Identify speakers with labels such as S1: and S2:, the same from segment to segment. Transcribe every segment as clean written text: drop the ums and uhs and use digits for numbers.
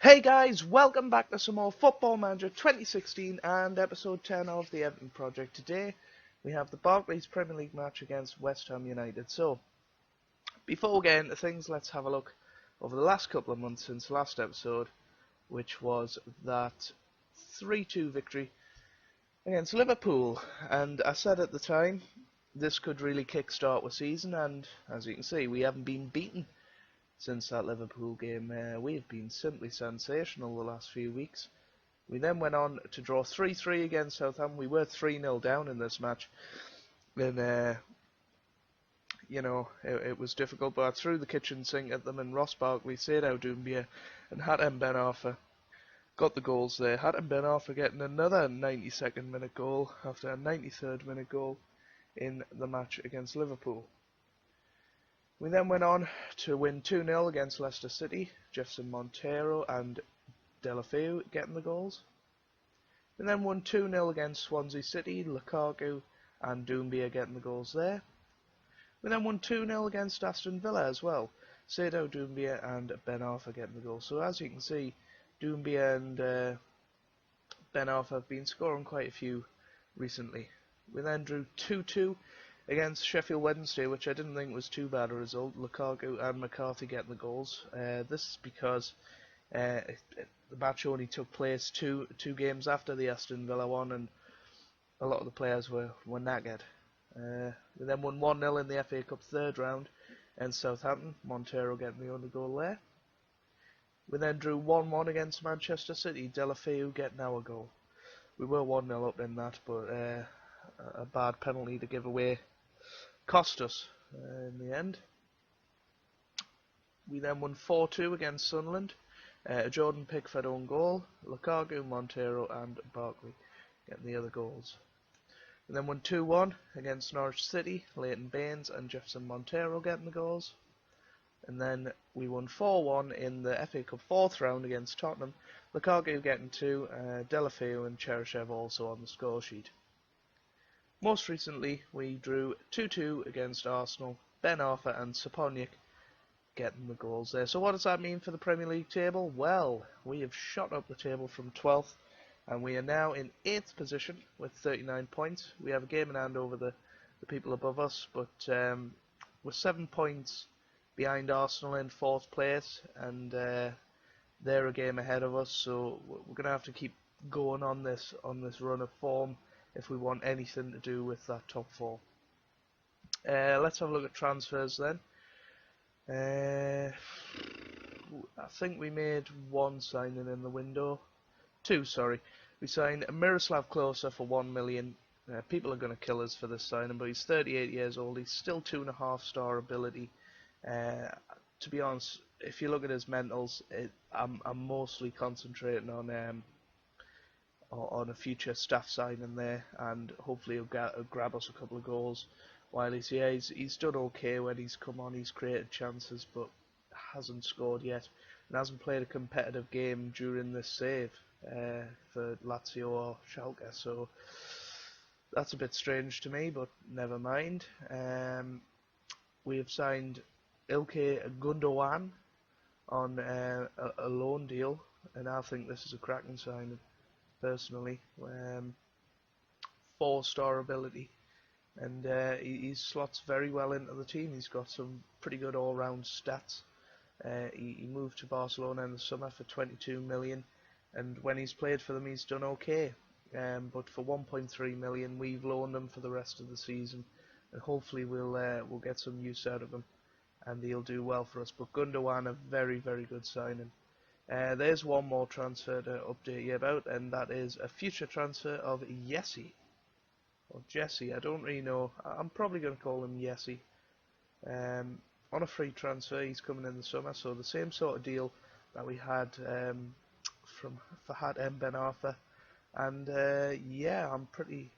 S1: Hey guys, welcome back to some more Football Manager 2016 and episode 10 of the Everton project. Today we have the Barclays Premier League match against West Ham United. So, before we get into things, let's have a look over the last couple of months since the last episode, which was that 3-2 victory against Liverpool. And I said at the time, this could really kick-start the season, and as you can see, we haven't been beaten since that Liverpool game. We have been simply sensational the last few weeks. We then went on to draw 3-3 against Southampton. We were 3-0 down in this match. And, it was difficult, but I threw the kitchen sink at them, and Ross Barkley, Seydou Doumbia and Hatem Ben Arfa got the goals there. Hatem Ben Arfa getting another 92nd minute goal after a 93rd minute goal in the match against Liverpool. We then went on to win 2-0 against Leicester City, Jefferson Montero and Deulofeu getting the goals. We then won 2-0 against Swansea City, Lukaku and Doumbia getting the goals there. We then won 2-0 against Aston Villa as well, Seydou Doumbia and Ben Arfa getting the goals. So as you can see, Doumbia and Ben Arfa have been scoring quite a few recently. We then drew 2-2 against Sheffield Wednesday, which I didn't think was too bad a result. Lukaku and McCarthy getting the goals. This is because the match only took place two games after the Aston Villa one, and a lot of the players were knackered. We then won 1-0 in the FA Cup third round and Southampton, Montero getting the only goal there. We then drew 1-1 against Manchester City, Deulofeu getting our goal. We were 1-0 up in that, but a bad penalty to give away cost us in the end. We then won 4-2 against Sunderland, a Jordan Pickford own goal, Lukaku, Montero and Barkley getting the other goals. We then won 2-1 against Norwich City, Leighton Baines and Jefferson Montero getting the goals. And then we won 4-1 in the FA Cup fourth round against Tottenham, Lukaku getting 2, Deulofeu and Cheryshev also on the score sheet. Most recently, we drew 2-2 against Arsenal, Ben Arfa and Saponic getting the goals there. So what does that mean for the Premier League table? Well, we have shot up the table from 12th, and we are now in 8th position with 39 points. We have a game in hand over the people above us, but we're 7 points behind Arsenal in 4th place, and they're a game ahead of us, so we're going to have to keep going on this run of form if we want anything to do with that top 4. Let's have a look at transfers then. I think we made 1 signing in the window. 2, sorry. We signed Miroslav Klose for 1 million. People are going to kill us for this signing, but he's 38 years old. He's still 2.5 star ability. To be honest, if you look at his mentals, I'm mostly concentrating on a future staff signing there, and hopefully he'll grab us a couple of goals while he's here. He's done okay when he's come on. He's created chances, but hasn't scored yet, and hasn't played a competitive game during this save for Lazio or Schalke. So that's a bit strange to me, but never mind. We have signed Ilkay Gundogan on a loan deal, and I think this is a cracking signing. Personally, 4-star ability, and he slots very well into the team. He's got some pretty good all-round stats. He moved to Barcelona in the summer for 22 million, and when he's played for them, he's done okay. But for 1.3 million, we've loaned him for the rest of the season, and hopefully we'll get some use out of him, and he'll do well for us. But Gundogan, a very, very good signing. There's one more transfer to update you about, and that is a future transfer of Jesse. Or Jesse, I don't really know. I'm probably going to call him Jesse. On a free transfer, he's coming in the summer, so the same sort of deal that we had for Hatem Ben Arfa. And yeah, I'm pretty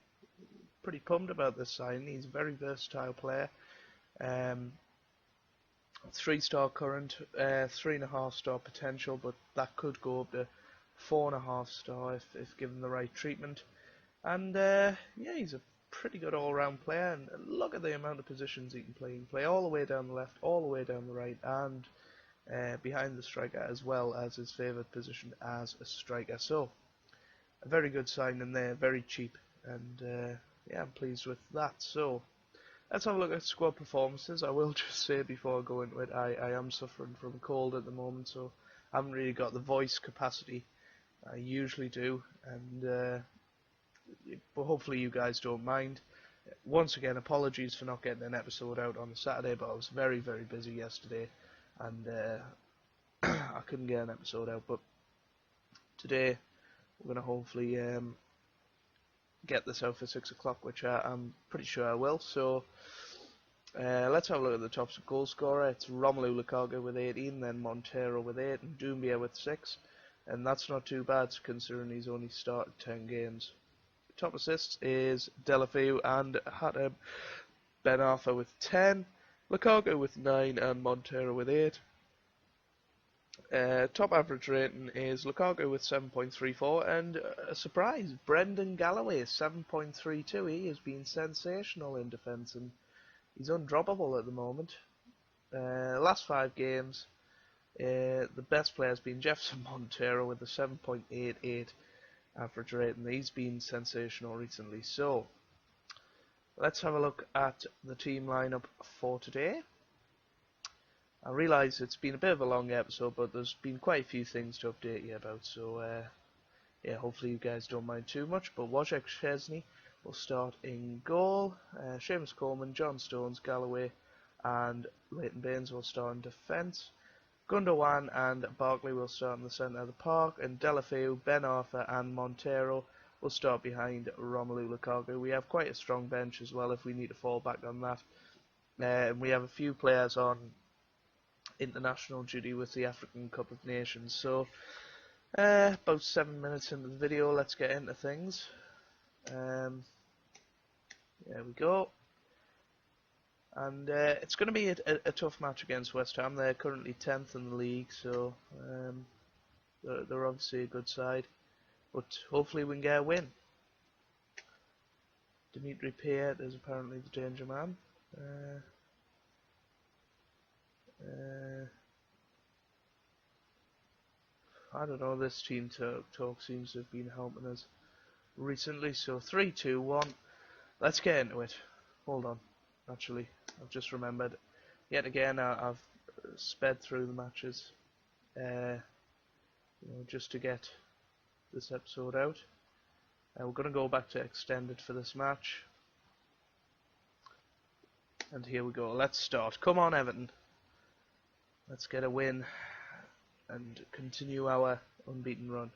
S1: pumped about this signing. He's a very versatile player. 3-star current, 3.5-star potential, but that could go up to 4.5-star if given the right treatment. And yeah, he's a pretty good all-round player, and look at the amount of positions he can play. He can play all the way down the left, all the way down the right, and behind the striker as well as his favoured position as a striker. So a very good signing there, very cheap, and yeah, I'm pleased with that. So let's have a look at squad performances. I will just say before I go into it, I am suffering from a cold at the moment, so I haven't really got the voice capacity I usually do, and but hopefully you guys don't mind. Once again, apologies for not getting an episode out on a Saturday, but I was very, very busy yesterday, and I couldn't get an episode out. But today, we're going to hopefully get this out for 6 o'clock, which I'm pretty sure I will. So let's have a look at the top goal scorer. It's Romelu Lukaku with 18, then Montero with 8, and Doumbia with 6. And that's not too bad considering he's only started 10 games. Top assists is Delafeu and Hatem Ben Arfa with 10, Lukaku with 9 and Montero with 8. Top average rating is Lukaku with 7.34 and a surprise, Brendan Galloway 7.32. He has been sensational in defence and he's undroppable at the moment. Last 5 games, the best player has been Jefferson Montero with a 7.88 average rating. He's been sensational recently. So let's have a look at the team lineup for today. I realise it's been a bit of a long episode, but there's been quite a few things to update you about, so yeah, hopefully you guys don't mind too much. But Wojciech Szczesny will start in goal, Seamus Coleman, John Stones, Galloway and Leighton Baines will start in defence. Gundogan and Barkley will start in the centre of the park, and Delafeu, Ben Arfa and Montero will start behind Romelu Lukaku. We have quite a strong bench as well if we need to fall back on that. And we have a few players on international duty with the African Cup of Nations. So about 7 minutes into the video, let's get into things. There we go. And it's going to be a tough match against West Ham. They're currently 10th in the league, so they're obviously a good side. But hopefully we can get a win. Dimitri Payet is apparently the danger man. I don't know, this team talk seems to have been helping us recently. So 3, 2, 1. Let's get into it. Hold on. Actually, I've just remembered. Yet again, I've sped through the matches, just to get this episode out. We're going to go back to extended for this match. And here we go. Let's start. Come on, Everton. Let's get a win and continue our unbeaten run.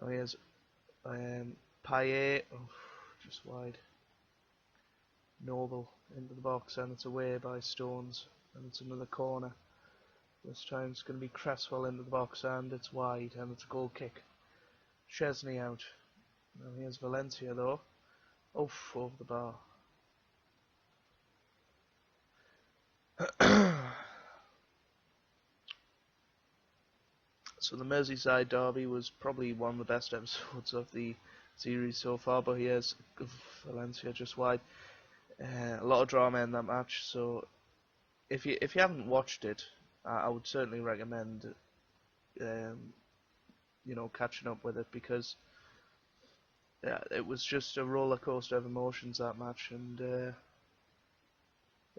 S1: Oh, here's Payet. Oh, just wide. Noble into the box, and it's away by Stones, and it's another corner. This time it's going to be Cresswell into the box, and it's wide, and it's a goal kick. Szczesny out. Now here's Valencia though. Oof, over the bar. So the Merseyside derby was probably one of the best episodes of the series so far, but here's Valencia just wide. A lot of drama in that match, so if you haven't watched it, I would certainly recommend catching up with it, because it was just a roller coaster of emotions, that match, and it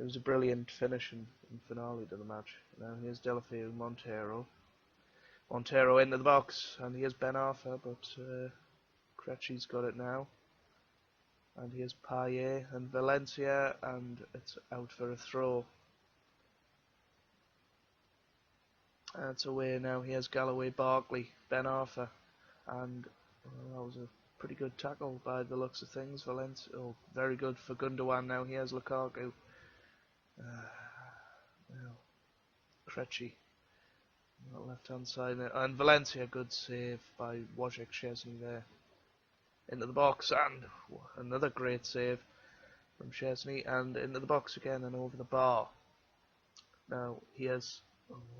S1: was a brilliant finish and finale to the match. Now here's Delafeu, Montero into the box, and here's Ben Arfa, but Krejci's got it now. And here's Payet and Valencia, and it's out for a throw. And it's away now. Here's Galloway, Barkley, Ben Arfa, and that was a pretty good tackle by the looks of things. Valencia, very good for Gundogan now. Here's Lukaku. Krejci, left hand side there. And Valencia, good save by Wojciech Szczesny there. Into the box, and another great save from Szczesny, and into the box again and over the bar. Now here's,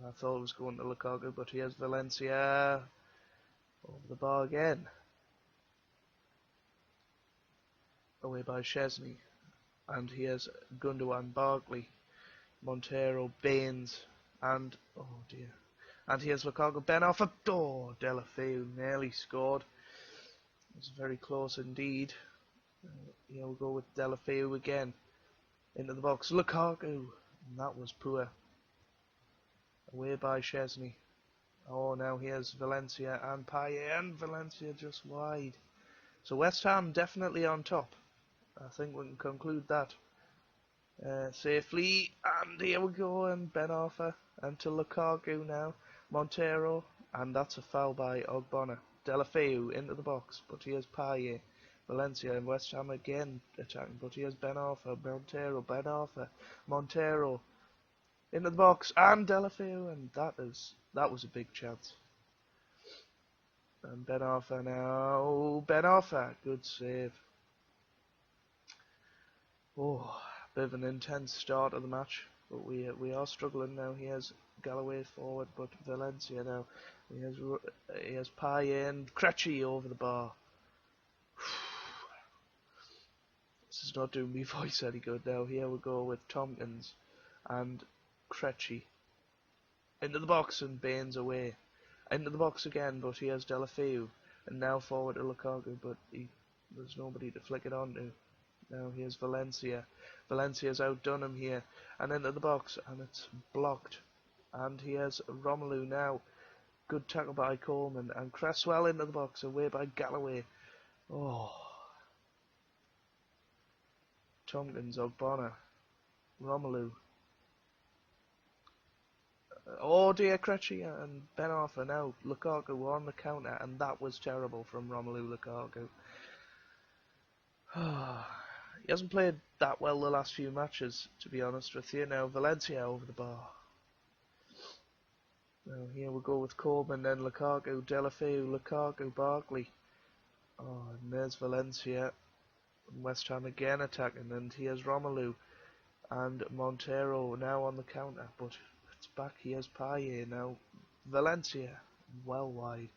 S1: I thought it was going to Lukaku, but here's Valencia over the bar again. Away by Szczesny, and here's Gundogan, Barkley, Montero, Baines, and oh dear. And here's Lukaku. Ben off a door. Delafeu nearly scored. It was very close indeed. Here we'll go with Delafeu again. Into the box. Lukaku. And that was poor. Away by Szczesny. Oh, now here's Valencia and Payet, and Valencia just wide. So West Ham definitely on top. I think we can conclude that safely. And here we go, and Ben Arfa, and to Lukaku now. Montero, and that's a foul by Ogbonna. Delafeu into the box, but here's Payet. Valencia and West Ham again attacking, but here's Ben Arfa, Montero, Ben Arfa, Montero. Into the box, and Delafeu, and that was a big chance. And Ben Arfa now. Ben Arfa, good save. Oh, bit of an intense start of the match, but we are struggling now. Here's Galloway forward, but Valencia now. Here's Payet and Krejci over the bar. This is not doing me voice any good now. Here we go with Tompkins and Krejci. Into the box, and Baines away. Into the box again, but he has Delafeu. And now forward to Lukaku, but there's nobody to flick it on to. Now here's Valencia. Valencia's outdone him here. And into the box, and it's blocked. And here's Romelu now. Good tackle by Coleman. And Cresswell into the box, away by Galloway. Oh. Tompkins, Ogbonna, Romelu. Oh dear, Krejci and Ben Arfa now. Lukaku were on the counter, and that was terrible from Romelu Lukaku. He hasn't played that well the last few matches, to be honest with you. Now Valencia over the bar. Now here we'll go with Coleman, then Lukaku, Delafeu, Lukaku, Barkley. Oh, and there's Valencia. West Ham again attacking, and here's Romelu and Montero now on the counter, but it's back. Here's Payet now. Valencia well wide,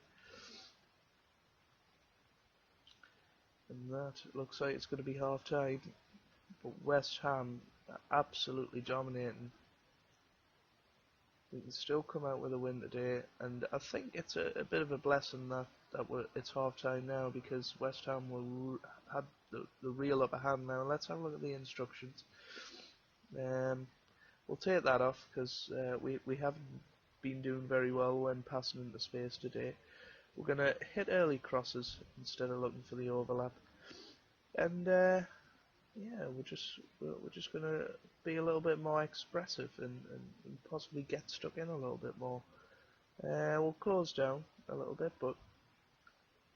S1: and that looks like it's going to be half time. But West Ham are absolutely dominating. We can still come out with a win today, and I think it's a bit of a blessing that it's half time now, because West Ham had the real upper hand now. Let's have a look at the instructions. We'll take that off, because we haven't been doing very well when passing into space today. We're going to hit early crosses instead of looking for the overlap, and yeah, we're just going to be a little bit more expressive and possibly get stuck in a little bit more. We'll close down a little bit, but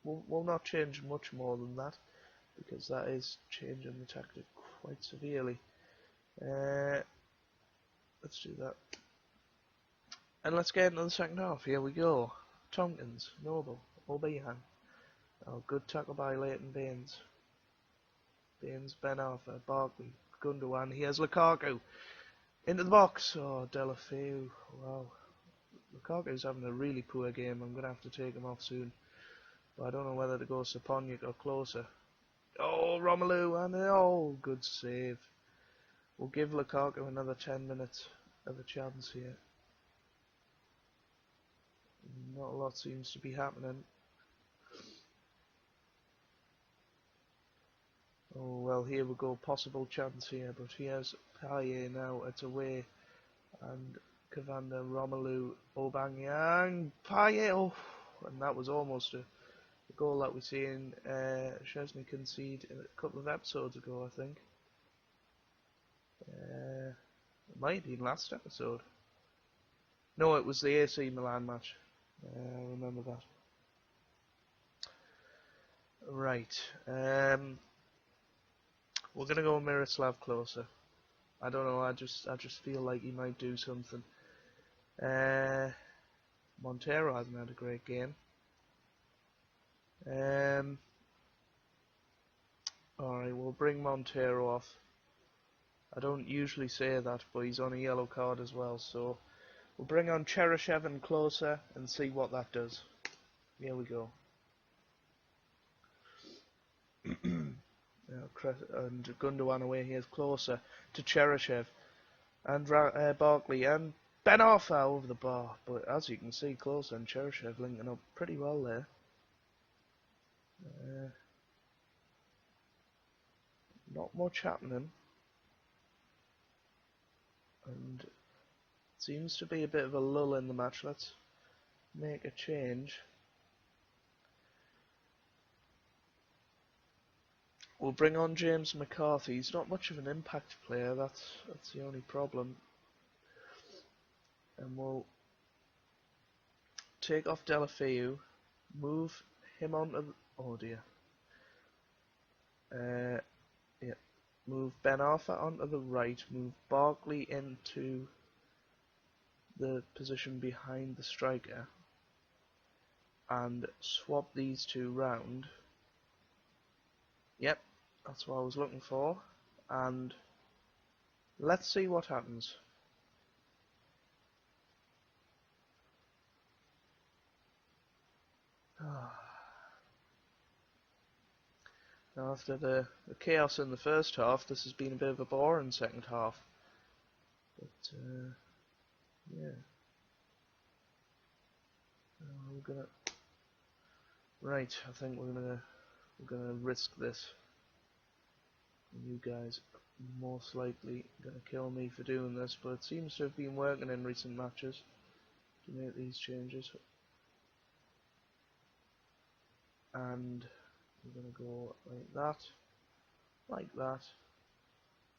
S1: we'll not change much more than that, because that is changing the tactic quite severely. Let's do that. And let's get into the second half. Here we go. Tompkins, Noble, Obiang. Oh, good tackle by Leighton Baines. Baines, Ben Arfa, Barkley, Gundogan. Here's Lukaku. Into the box. Oh, Delafeu. Wow. Lukaku's having a really poor game. I'm going to have to take him off soon. But I don't know whether to go Saponic or closer. Oh, Romelu. And oh, good save. We'll give Lukaku another 10 minutes of a chance here. Not a lot seems to be happening. Oh, well, here we go. Possible chance here, but here's Payet now. It's away. And Cavanda, Romelu, Aubameyang, Payet. Oh, and that was almost a goal that we seen Szczesny concede a couple of episodes ago, I think. It might have been last episode. No, it was the AC Milan match. I remember that. Right. We're gonna go Miroslav closer. I don't know. I just feel like he might do something. Montero hasn't had a great game. Alright, we'll bring Montero off. I don't usually say that, but he's on a yellow card as well, so we'll bring on Cheryshev closer and see what that does. Here we go. And Gundogan away here is closer to Cheryshev and Barkley and Ben Arfa over the bar, but as you can see, Closer and Cheryshev linking up pretty well there. Not much happening, and it seems to be a bit of a lull in the match. Let's make a change. We'll bring on James McCarthy. He's not much of an impact player, that's the only problem. And we'll take off Delafeu, move him onto the, oh dear. Yeah, move Ben Arfa onto the right, move Barkley into the position behind the striker, and swap these two round. Yep, that's what I was looking for, and let's see what happens. Now after the chaos in the first half, this has been a bit of a boring second half. But yeah, we're gonna right. I think we're gonna risk this. You guys are most likely gonna kill me for doing this, but it seems to have been working in recent matches to make these changes. And we're gonna go like that,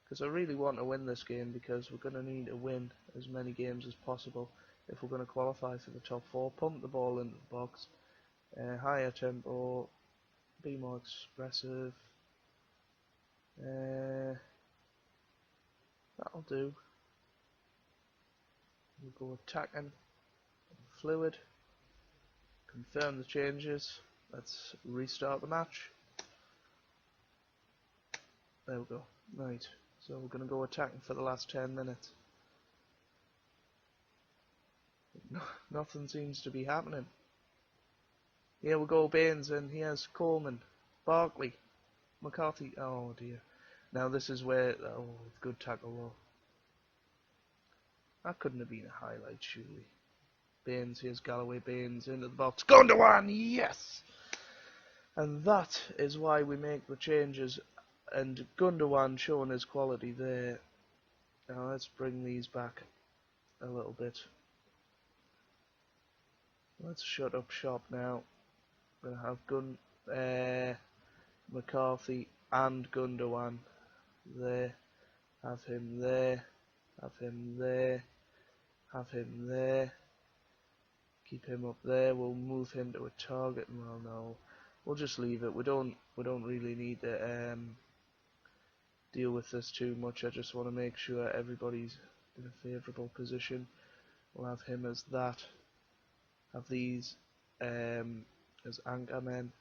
S1: because I really want to win this game, because we're gonna need to win as many games as possible if we're gonna qualify for the top 4. Pump the ball into the box, higher tempo, be more expressive. That'll do. We'll go attacking, fluid, confirm the changes. Let's restart the match. There we go. Right, so we're going to go attacking for the last 10 minutes. Nothing seems to be happening. Here we go, Baines, and here's Coleman, Barkley, McCarthy. Oh dear. Now this is where, oh, good tackle though. That couldn't have been a highlight, surely. Baines, here's Galloway, Baines into the box. Gundogan, yes! And that is why we make the changes, and Gundogan showing his quality there. Now let's bring these back a little bit. Let's shut up shop now. We're going to have McCarthy and Gundogan there. Have him there. Have him there. Have him there. Keep him up there. We'll move him to a target. Well, no, we'll just leave it. We don't really need to deal with this too much. I just want to make sure everybody's in a favourable position. We'll have him as that. Have these as anchor men.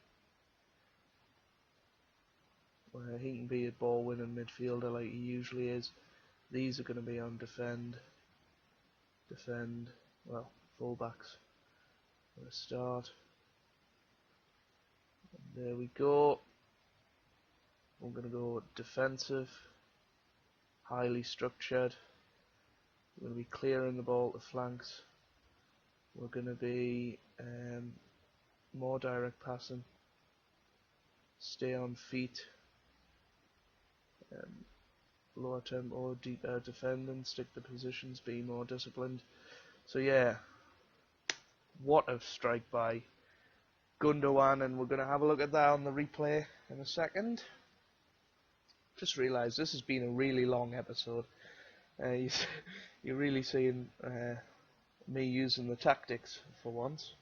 S1: Where he can be a ball winning midfielder like he usually is. These are going to be on defend, well, fullbacks for a start. And there we go. We're going to go defensive, highly structured. We're going to be clearing the ball to flanks. We're going to be more direct passing, stay on feet, lower tempo, deeper defending, stick the positions, be more disciplined. So yeah, what a strike by Gundogan, and we're going to have a look at that on the replay in a second. Just realised this has been a really long episode. You're really seeing me using the tactics for once.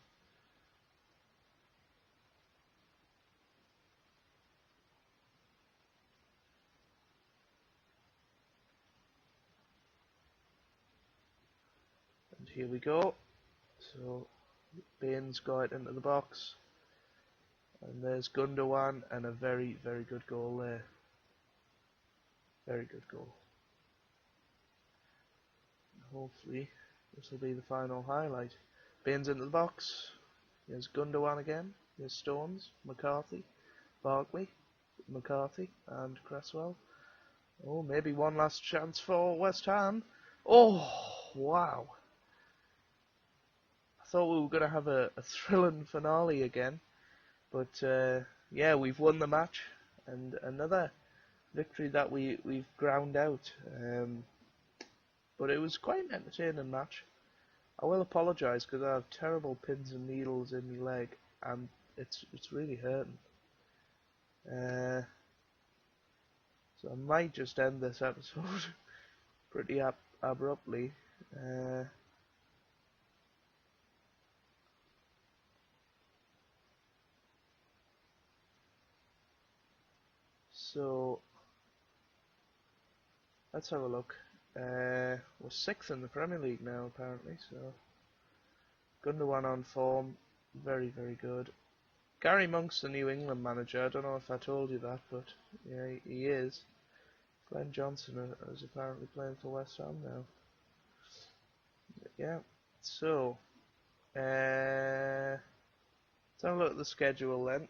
S1: And here we go. So Baines got it into the box, and there's Gundogan, and a very, very good goal there. Very good goal. Hopefully this will be the final highlight. Baines into the box. Here's Gundogan again. Here's Stones, McCarthy, Barkley, McCarthy, and Cresswell. Oh, maybe one last chance for West Ham. Oh, wow. thought we were going to have a thrilling finale again, but yeah, we've won the match, and another victory that we've ground out. But it was quite an entertaining match. I will apologise because I have terrible pins and needles in my leg, and it's really hurting. So I might just end this episode pretty abruptly. So let's have a look. We're 6th in the Premier League now, apparently. So Gundogan on form, very good. Gary Monk's the New England manager. I don't know if I told you that, but yeah, he is. Glenn Johnson is apparently playing for West Ham now. Yeah. So let's have a look at the schedule then.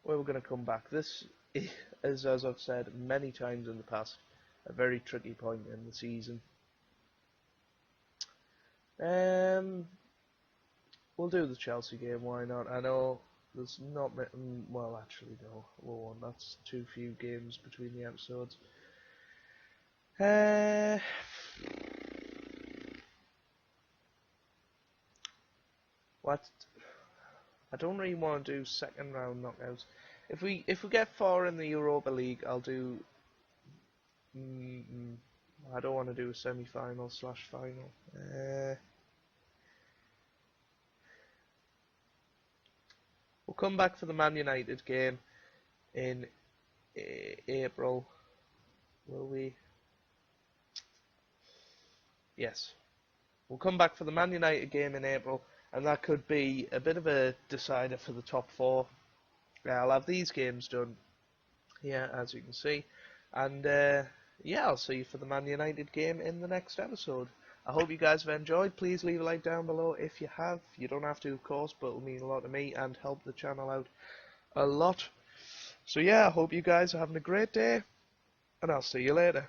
S1: Where we're going to come back. This is, as I've said many times in the past, a very tricky point in the season. We'll do the Chelsea game, why not? I know there's not, well actually no, that's too few games between the episodes. What? I don't really want to do second round knockouts. If we get far in the Europa League, I'll do. I don't want to do a semi-final / final. We'll come back for the Man United game in April. Will we? Yes. We'll come back for the Man United game in April, and that could be a bit of a decider for the top 4. I'll have these games done, yeah, as you can see, and yeah, I'll see you for the Man United game in the next episode. I hope you guys have enjoyed. Please leave a like down below if you have. You don't have to, of course, but it'll mean a lot to me and help the channel out a lot. So yeah, I hope you guys are having a great day, and I'll see you later.